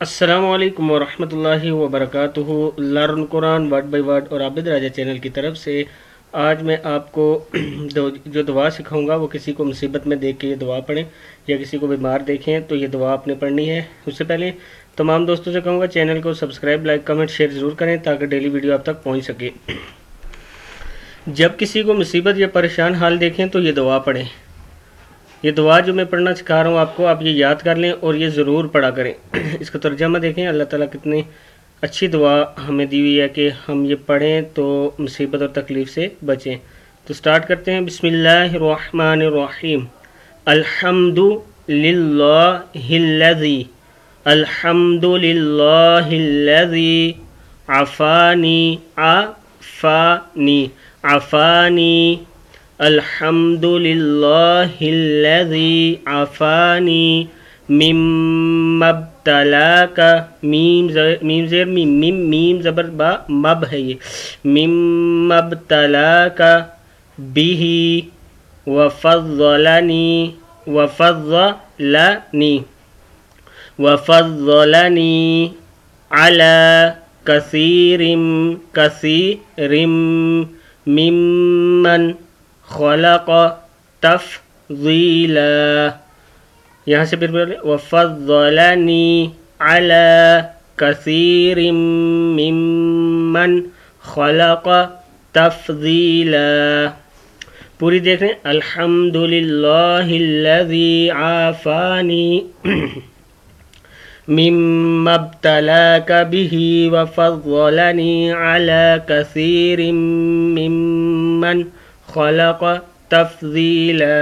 السلام علیکم ورحمۃ اللہ وبرکاتہ۔ Learn Quran word by word اور عابد راجہ چینل کی طرف سے آج میں آپ کو جو دعا سکھاؤں گا وہ کسی کو مصیبت میں دیکھ کے یہ دعا پڑھیں یا کسی کو بیمار دیکھیں تو یہ دعا آپ نے پڑھنی ہے۔ اس سے پہلے تمام دوستوں سے کہوں گا چینل کو سبسکرائب، لائک، کمنٹ، شیئر ضرور کریں تاکہ ڈیلی ویڈیو آپ تک پہنچ سکے۔ جب کسی کو مصیبت یا پریشان حال دیکھیں تو یہ دعا پڑھیں۔ یہ دعا جو میں پڑھنا سکھا رہا ہوں آپ کو، آپ یہ یاد کر لیں اور یہ ضرور پڑھا کریں۔ اس کا ترجمہ دیکھیں، اللہ تعالیٰ کتنی اچھی دعا ہمیں دی ہوئی ہے کہ ہم یہ پڑھیں تو مصیبت اور تکلیف سے بچیں۔ تو سٹارٹ کرتے ہیں۔ بسم اللہ الرحمن الرحیم۔ الحمد للہ الذی الحمد للہ الذی عفانی الحمد للہ الذی عفانی مما ابتلاک، میم زیر میم زبر با مب ہے، یہ مما ابتلاک بہ وفضلنی علی کثیر ممن خلق تفضیلا۔ یہاں سے پھر بولے وفضلنی علی کثیر ممن خلق تفضیلا۔ پوری دیکھ رہے ہیں۔ الحمدللہ الذی عافانی مما ابتلاک بہ وفضلنی علی کثیر ممن خلق تفضیلا۔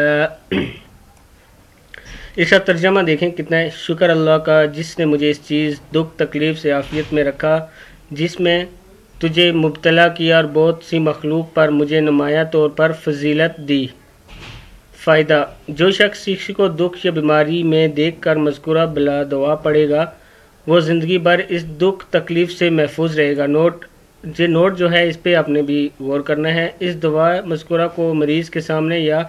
اس کا ترجمہ دیکھیں کتنا ہے۔ شکر اللہ کا جس نے مجھے اس چیز دکھ تکلیف سے عافیت میں رکھا، جس میں تجھے مبتلا کیا اور بہت سی مخلوق پر مجھے نمایاں طور پر فضیلت دی۔ فائدہ: جو شخص کسی کو دکھ یا بیماری میں دیکھ کر مذکورہ بلا دعا پڑھے گا وہ زندگی بھر اس دکھ تکلیف سے محفوظ رہے گا۔ نوٹ جو ہے اس پہ آپ نے بھی غور کرنا ہے۔ اس دعا مذکورہ کو مریض کے سامنے یا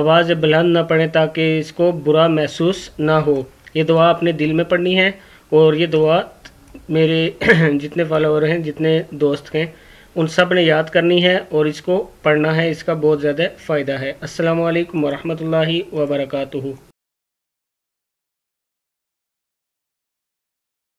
آواز بلند نہ پڑھیں تاکہ اس کو برا محسوس نہ ہو۔ یہ دعا اپنے دل میں پڑھنی ہے اور یہ دعا میرے جتنے فالوور ہیں، جتنے دوست ہیں، ان سب نے یاد کرنی ہے اور اس کو پڑھنا ہے۔ اس کا بہت زیادہ فائدہ ہے۔ السلام علیکم ورحمۃ اللہ وبرکاتہ۔